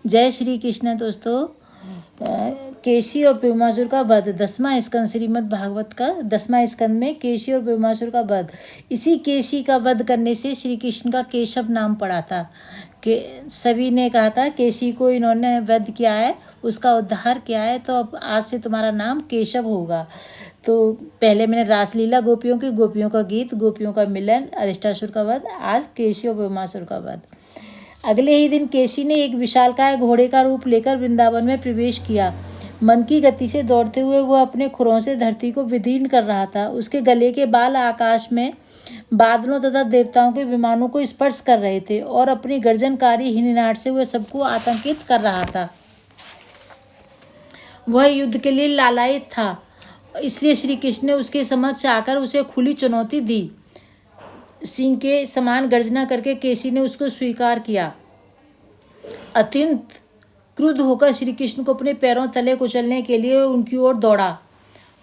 जय श्री कृष्ण दोस्तों। केशी और भीमासुर का वध 10वां स्कंद श्रीमद् भागवत का 10वां स्कंद में केशी और भीमासुर का वध। इसी केशी का वध करने से श्री कृष्ण का केशव नाम पड़ा था। कि सभी ने कहा था केशी को इन्होंने वध किया है, उसका उद्धार किया है, तो अब आज से तुम्हारा नाम केशव होगा। तो पहले मैंने रासलीला गोपियों का गीत, गोपियों का मिलन, अरिष्टासुर का वध, आज केशी और भीमासुर का वध। अगले ही दिन केशी ने एक विशालकाय घोड़े का रूप लेकर वृंदावन में प्रवेश किया। मन की गति से दौड़ते हुए वह अपने खुरों से धरती को विदीर्ण कर रहा था। उसके गले के बाल आकाश में बादलों तथा देवताओं के विमानों को स्पर्श कर रहे थे और अपनी गर्जनकारी हिननाट से वह सबको आतंकित कर रहा था। वह युद्ध के लिए लालायित था, इसलिए श्री कृष्ण ने उसके समक्ष आकर उसे खुली चुनौती दी। सिंह के समान गर्जना करके केशी ने उसको स्वीकार किया। अत्यंत क्रुद्ध होकर श्री कृष्ण को अपने पैरों तले कुचलने के लिए उनकी ओर दौड़ा।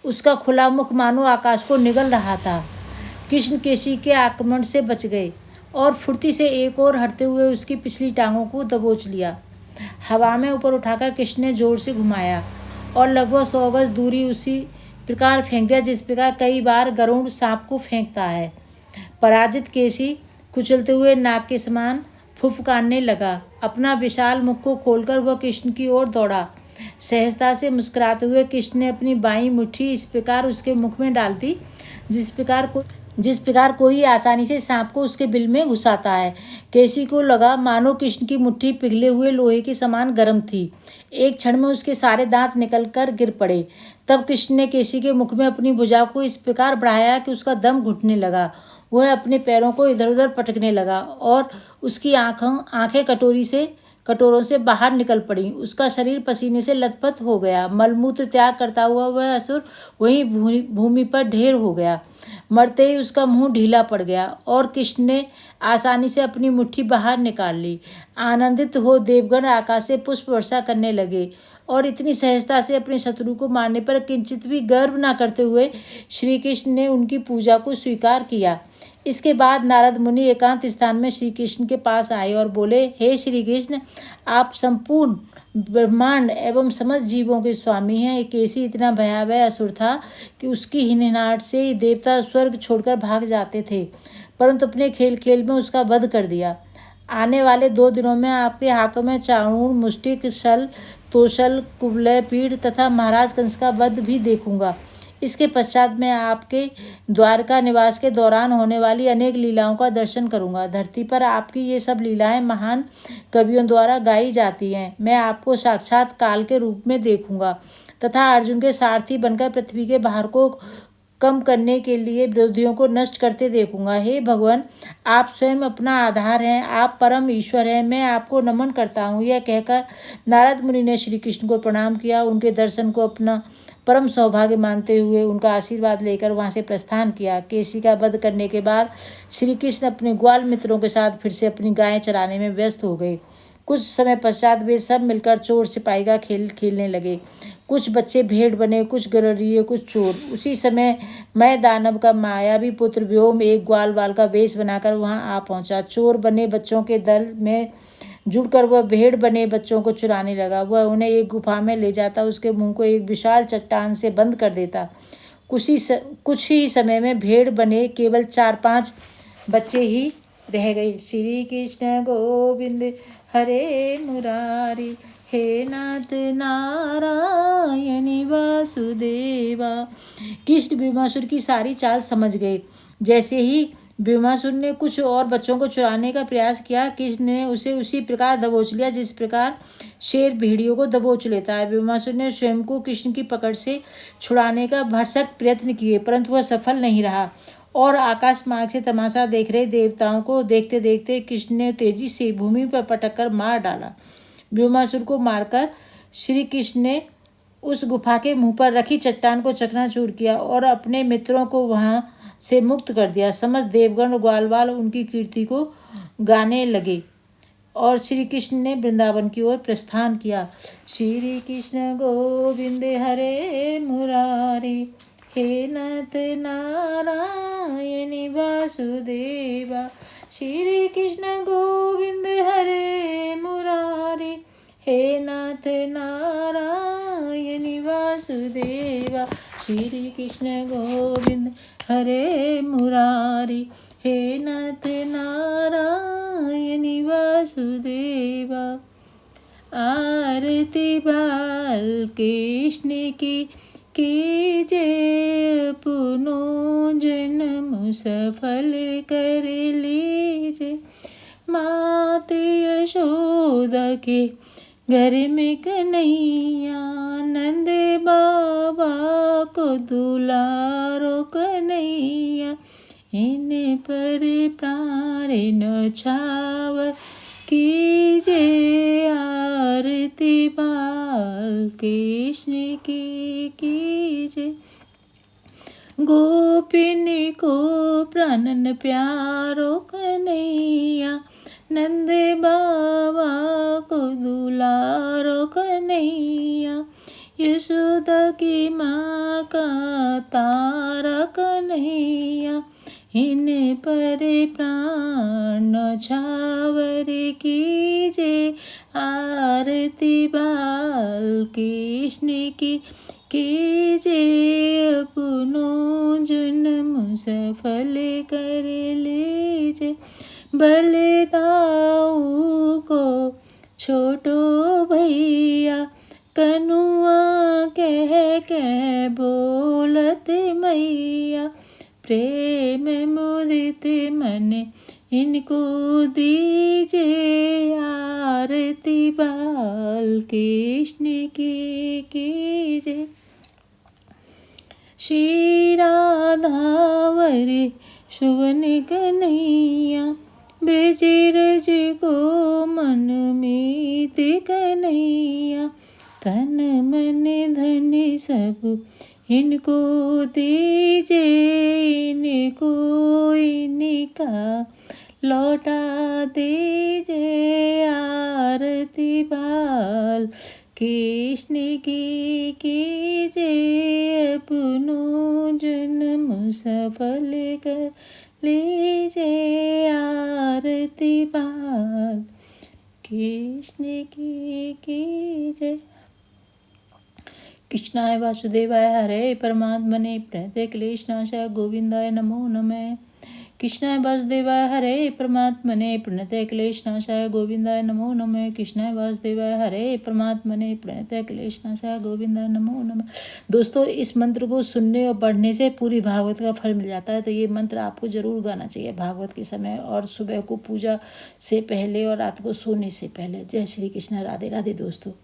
उसका खुला मुख मानो आकाश को निगल रहा था। कृष्ण केशी के आक्रमण से बच गए और फुर्ती से एक ओर हटते हुए उसकी पिछली टांगों को दबोच लिया। हवा में ऊपर उठाकर कृष्ण ने जोर से घुमाया और लगभग 100 गज दूरी उसी प्रकार फेंक दिया जिस प्रकार कई बार गरुड़ सांप को फेंकता है। पराजित केशी कुचलते हुए नाग के समान फुफकारने लगा। अपना विशाल मुख को खोलकर वह कृष्ण की ओर दौड़ा। सहजता से मुस्कुराते हुए कृष्ण ने अपनी बाईं मुट्ठी इस प्रकार उसके मुख में डाल दी जिस प्रकार कोई आसानी से सांप को उसके बिल में घुसाता है। केशी को लगा मानो कृष्ण की मुट्ठी पिघले हुए लोहे के समान गर्म थी। एक क्षण में उसके सारे दांत निकलकर गिर पड़े। तब कृष्ण ने केशी के मुख में अपनी भुजा को इस प्रकार बढ़ाया कि उसका दम घुटने लगा। वह अपने पैरों को इधर उधर पटकने लगा और उसकी आंखें कटोरों से बाहर निकल पड़ी। उसका शरीर पसीने से लथपथ हो गया। मलमूत्र त्याग करता हुआ वह असुर वहीं भूमि पर ढेर हो गया। मरते ही उसका मुंह ढीला पड़ गया और कृष्ण ने आसानी से अपनी मुट्ठी बाहर निकाल ली। आनंदित हो देवगण आकाश से पुष्प वर्षा करने लगे और इतनी सहजता से अपने शत्रु को मारने पर किंचित भी गर्व न करते हुए श्री कृष्ण ने उनकी पूजा को स्वीकार किया। इसके बाद नारद मुनि एकांत स्थान में श्री कृष्ण के पास आए और बोले, हे श्री कृष्ण, आप संपूर्ण ब्रह्मांड एवं समस्त जीवों के स्वामी हैं। एक केशी इतना भयावह असुर था कि उसकी हिनहाट से देवता स्वर्ग छोड़कर भाग जाते थे, परंतु अपने खेल खेल में उसका वध कर दिया। आने वाले 2 दिनों में आपके हाथों में चाणूर, मुष्टिक, शल, तोशल, कुवलय, पीड़ तथा महाराज कंस का वध भी देखूंगा। इसके पश्चात मैं आपके द्वारका निवास के दौरान होने वाली अनेक लीलाओं का दर्शन करूंगा। धरती पर आपकी ये सब लीलाएं महान कवियों द्वारा गाई जाती हैं। मैं आपको साक्षात काल के रूप में देखूंगा तथा अर्जुन के सारथी बनकर पृथ्वी के भार को कम करने के लिए विरोधियों को नष्ट करते देखूंगा। हे भगवान, आप स्वयं अपना आधार हैं, आप परम ईश्वर हैं, मैं आपको नमन करता हूँ। यह कहकर नारद मुनि ने श्री कृष्ण को प्रणाम किया। उनके दर्शन को अपना परम सौभाग्य मानते हुए उनका आशीर्वाद लेकर वहां से प्रस्थान किया। केशी का वध करने के बाद श्री कृष्ण अपने ग्वाल मित्रों के साथ फिर से अपनी गायें चराने में व्यस्त हो गए। कुछ समय पश्चात वे सब मिलकर चोर सिपाही का खेल खेलने लगे। कुछ बच्चे भेड़ बने, कुछ गरुड़िए, कुछ चोर। उसी समय मैं दानव का मायावी पुत्र व्योम एक ग्वाल बाल का वेश बनाकर वहां आ पहुंचा। चोर बने बच्चों के दल में जुड़कर वह भेड़ बने बच्चों को चुराने लगा। वह उन्हें एक गुफा में ले जाता, उसके मुंह को एक विशाल चट्टान से बंद कर देता। कुछ ही समय में भेड़ बने केवल 4-5 बच्चे ही रह गए। श्री कृष्ण गोविंद हरे मुरारी, हे नाथ नारायणी वासुदेवा। कृष्ण भीमासुर की सारी चाल समझ गए। जैसे ही भीमासुर ने कुछ और बच्चों को चुराने का प्रयास किया, कृष्ण ने उसे उसी प्रकार दबोच लिया जिस प्रकार शेर भेड़ियों को दबोच लेता है। भीमासुर ने स्वयं को कृष्ण की पकड़ से छुड़ाने का भरसक प्रयत्न किए, परंतु वह सफल नहीं रहा और आकाश मार्ग से तमाशा देख रहे देवताओं को देखते देखते कृष्ण ने तेजी से भूमि पर पटक कर मार डाला। भीमासुर को मारकर श्री कृष्ण ने उस गुफा के मुंह पर रखी चट्टान को चकनाचूर किया और अपने मित्रों को वहां से मुक्त कर दिया। समस्त देवगण ग्वालवाल उनकी कीर्ति को गाने लगे और श्री कृष्ण ने वृंदावन की ओर प्रस्थान किया। श्री कृष्ण गोविंद हरे मुरारी, हे नाथ नारायणी वासुदेवा। श्री कृष्ण गोविंद हरे मुरारी, हे नाथ नारायण वासुदेवा, श्री कृष्ण गोविंद हरे मुरारी। हे नाथ नारायण वासुदेवा। आरती बाल कृष्ण की कीजिए, अपनों जन्म सफल कर लीजिए। मात यशोदा के घर में कन्हैया, नंद बाबा को दुलारो कन्हैया। इन पर प्राण न्यौछावर कीजिए, आरती बाल कृष्ण की कीजिए। गोपिन को प्राणन प्यारो कन्हैया, नंद बाबा को दुलारो कन्हैया। यशोदा की माँ का तारा कन्हैया, इन पर प्राण न्यौछावर कीजिए, आरती बाल कृष्ण की कीजिए। अपनों जन्म सफल कर लीजिए। बलदाऊ को छोटो भैया, कनुआ कह बोलत मैया। प्रेम मुदित मन इनको दीजिए, आरती बाल कृष्ण की कीजिए। श्री राधावरी सुवन कन्हैया, ब्रज रज को मन मीत कन्हैया। तन मन धन सब इनको दीजिए, इनको इनका लौटा दीजिए, आरती बाल कृष्ण की कीजिए। अपनों जन्म सफल कर लीजिए, आरती बाल कृष्ण की कीजिए। कृष्णाय वासुदेवाय हरे परमात्मने प्रणते क्लेशनाशाय गोविंदाय नमो नमः। कृष्णाय वासुदेवाय हरे परमात्मने प्रणते क्लेशनाशाय गोविंदाय नमो नमः। कृष्णाय वासुदेवाय हरे परमात्मने प्रणते क्लेशनाशाय गोविंदाय नमो नमः। दोस्तों, इस मंत्र को सुनने और पढ़ने से पूरी भागवत का फल मिल जाता है, तो ये मंत्र आपको जरूर गाना चाहिए भागवत के समय, और सुबह को पूजा से पहले और रात को सोने से पहले। जय श्री कृष्ण। राधे राधे दोस्तों।